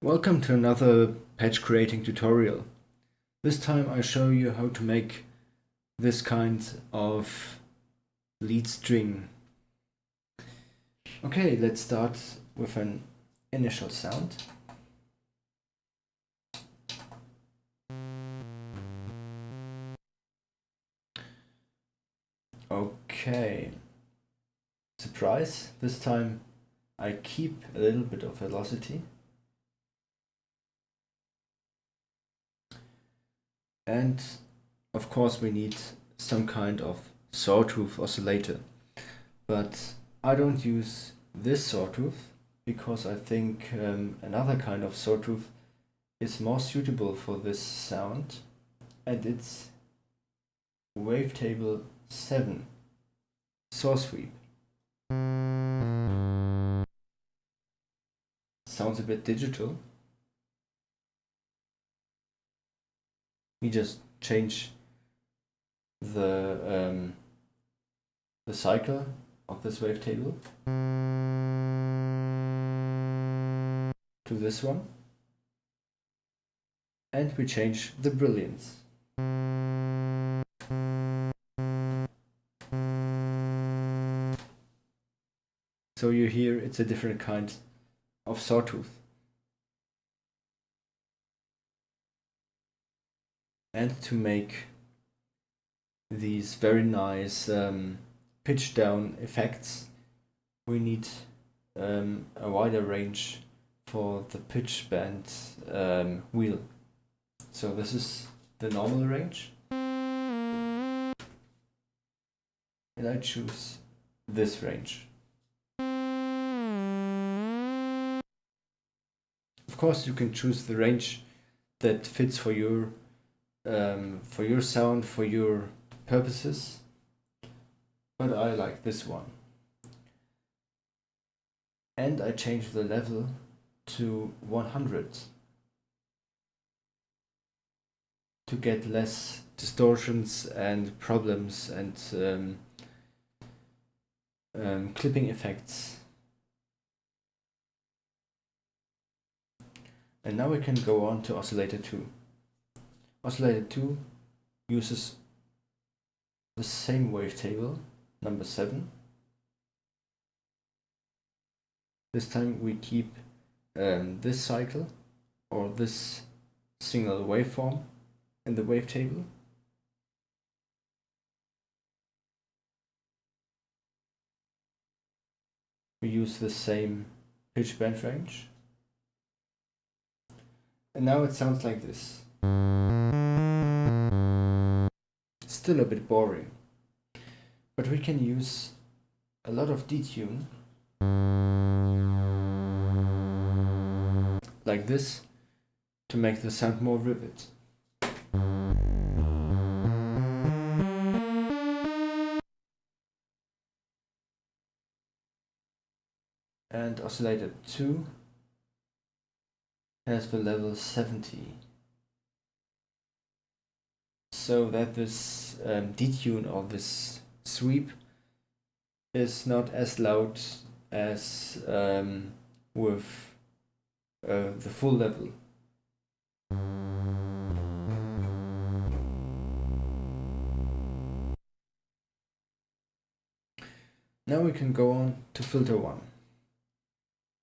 Welcome to another patch creating tutorial. This time I show you how to make this kind of lead string. Okay, let's start with an initial sound. Okay, surprise, this time I keep a little bit of velocity. And of course we need some kind of sawtooth oscillator, but I don't use this sawtooth because I think another kind of sawtooth is more suitable for this sound, and it's wavetable 7 saw sweep. Sounds a bit digital. We just change the cycle of this wavetable to this one, and we change the brilliance. So you hear it's a different kind of sawtooth. And to make these very nice pitch down effects, we need a wider range for the pitch bend wheel. So this is the normal range, and I choose this range. Of course you can choose the range that fits for your sound, for your purposes, but I like this one. And I change the level to 100 to get less distortions and problems and clipping effects. And now we can go on to oscillator 2. Oscillator 2 uses the same wavetable, number 7. This time we keep this cycle or this single waveform in the wavetable. We use the same pitch bend range. And now it sounds like this. Still a bit boring, but we can use a lot of detune like this to make the sound more vivid. And oscillator 2 has the level 70, so that this detune or this sweep is not as loud as with the full level. Now we can go on to filter 1.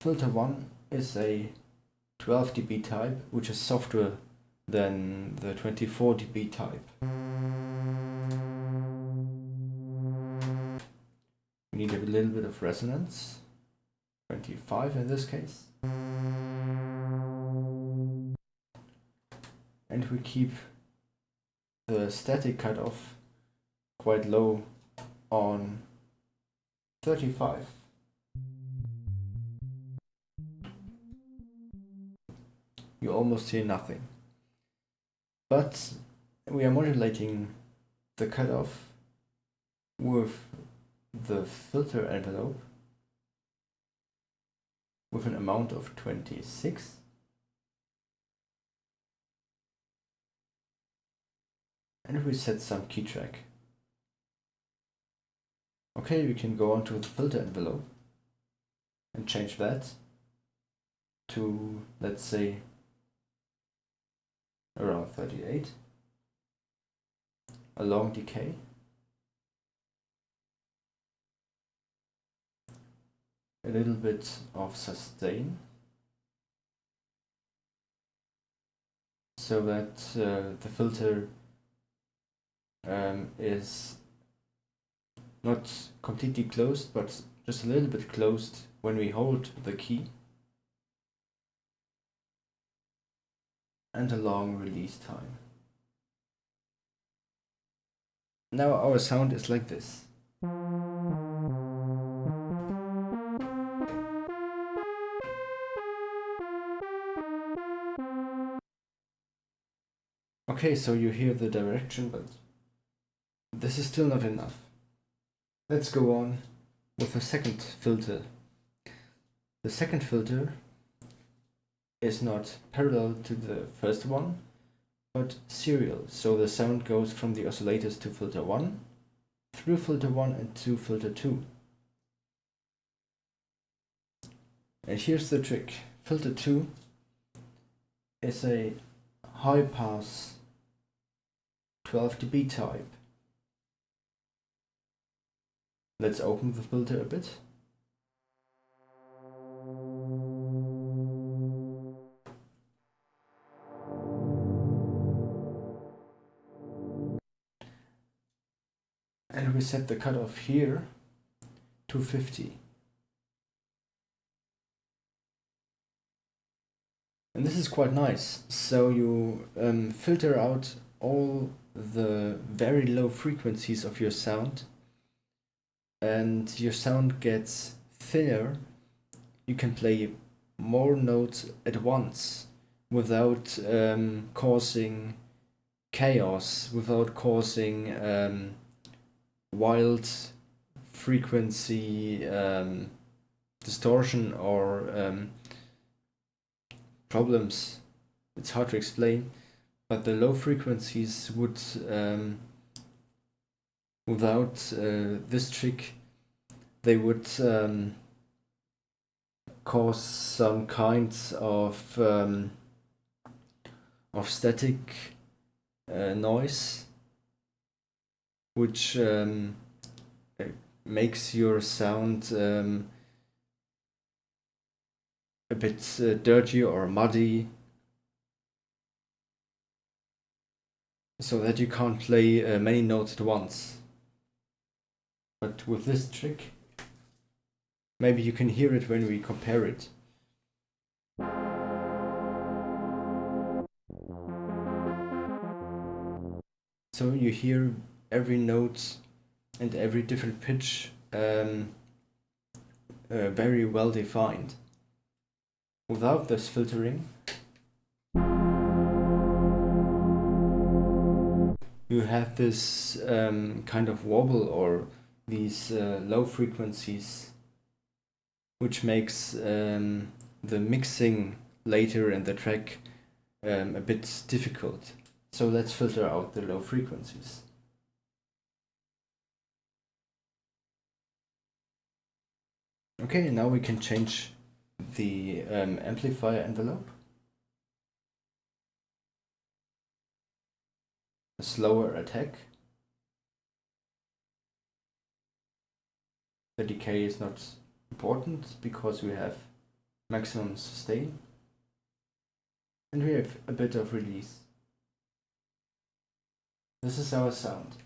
Filter 1 is a 12 dB type, which is softer than the 24 dB type. We need a little bit of resonance, 25 in this case. And we keep the static cutoff quite low on 35. You almost hear nothing. But we are modulating the cutoff with the filter envelope with an amount of 26. And we set some key track. Okay, we can go on to the filter envelope and change that to, let's say, around 38. A long decay. A little bit of sustain, so that the filter is not completely closed, but just a little bit closed when we hold the key. And a long release time. Now our sound is like this. Okay, so you hear the direction, but this is still not enough. Let's go on with the second filter. The second filter is not parallel to the first one, but serial. So the sound goes from the oscillators to filter 1, through filter 1 and to filter 2. And here's the trick. Filter 2 is a high pass 12 dB type. Let's open the filter a bit. And we set the cutoff here to 50. And this is quite nice. So you filter out all the very low frequencies of your sound, and your sound gets thinner. You can play more notes at once without causing chaos, without causing wild frequency distortion or problems. It's hard to explain, but the low frequencies would, without this trick, they would cause some kinds of static noise, which makes your sound a bit dirty or muddy, so that you can't play many notes at once. But with this trick, maybe you can hear it when we compare it. So you hear every note and every different pitch very well defined. Without this filtering, you have this kind of wobble or these low frequencies, which makes the mixing later in the track a bit difficult. So let's filter out the low frequencies. Okay, now we can change the amplifier envelope. A slower attack. The decay is not important because we have maximum sustain. And we have a bit of release. This is our sound.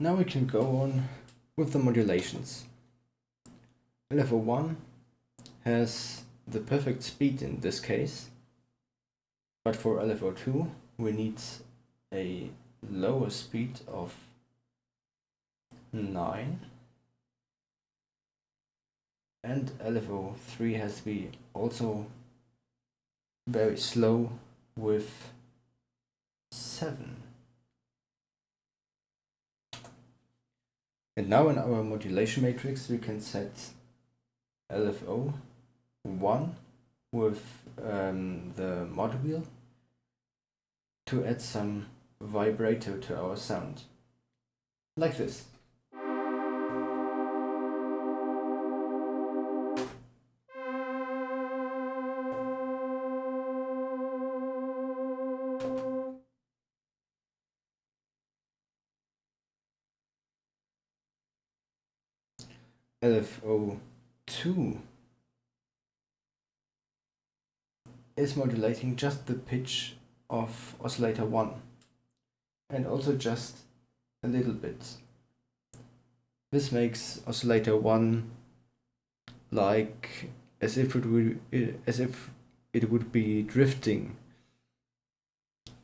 Now we can go on with the modulations. LFO1 has the perfect speed in this case, but for LFO2 we need a lower speed of 9, and LFO3 has to be also very slow with 7. And now in our modulation matrix we can set LFO 1 with the mod wheel to add some vibrator to our sound, like this. LFO2 is modulating just the pitch of oscillator 1 and also just a little bit. This makes oscillator 1 like as if it would be drifting,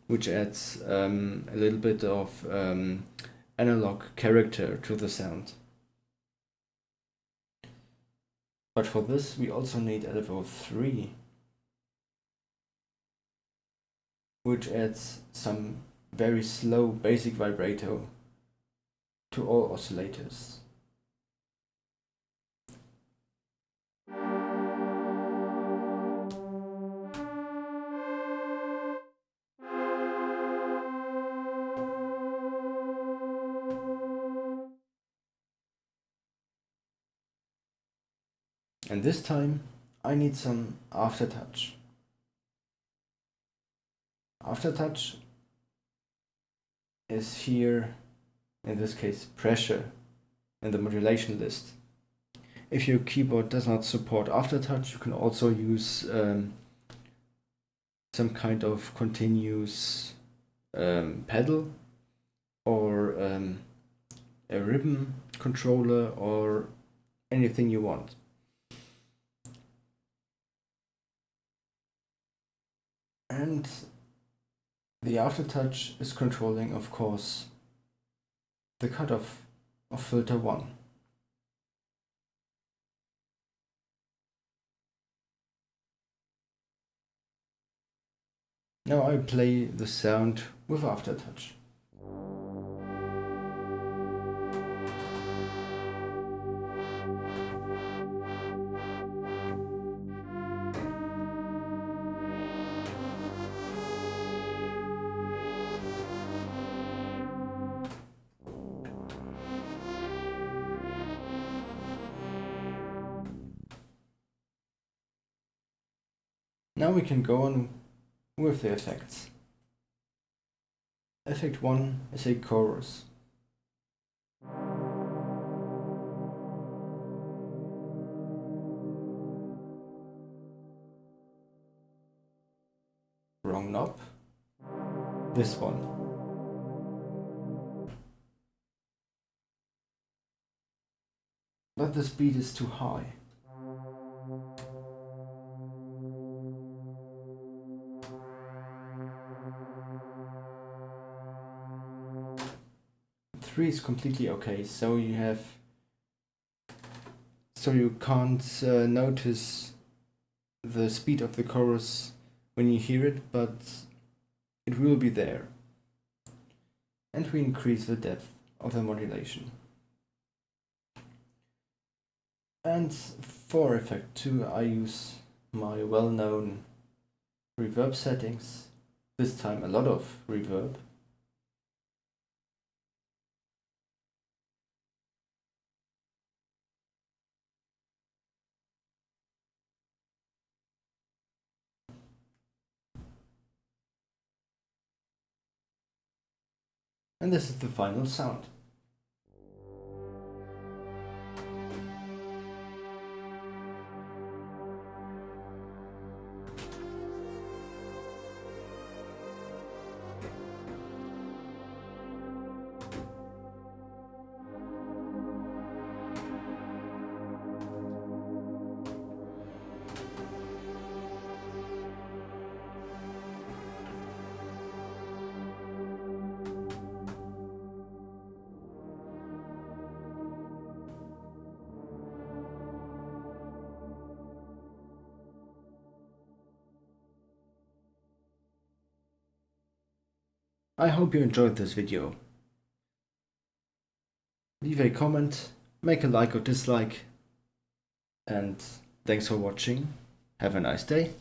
which adds a little bit of analog character to the sound. But for this we also need LFO3, which adds some very slow basic vibrato to all oscillators. And this time I need some aftertouch. Aftertouch is here, in this case, pressure in the modulation list. If your keyboard does not support aftertouch, you can also use some kind of continuous pedal or a ribbon controller or anything you want. And the aftertouch is controlling, of course, the cutoff of filter 1. Now I play the sound with aftertouch. Now we can go on with the effects. Effect 1 is a chorus. Wrong knob. This one. But the speed is too high. Three is completely okay, so you can't notice the speed of the chorus when you hear it, but it will be there. And we increase the depth of the modulation. And for effect 2 I use my well-known reverb settings, this time a lot of reverb. And this is the final sound. I hope you enjoyed this video. Leave a comment, make a like or dislike, and thanks for watching. Have a nice day.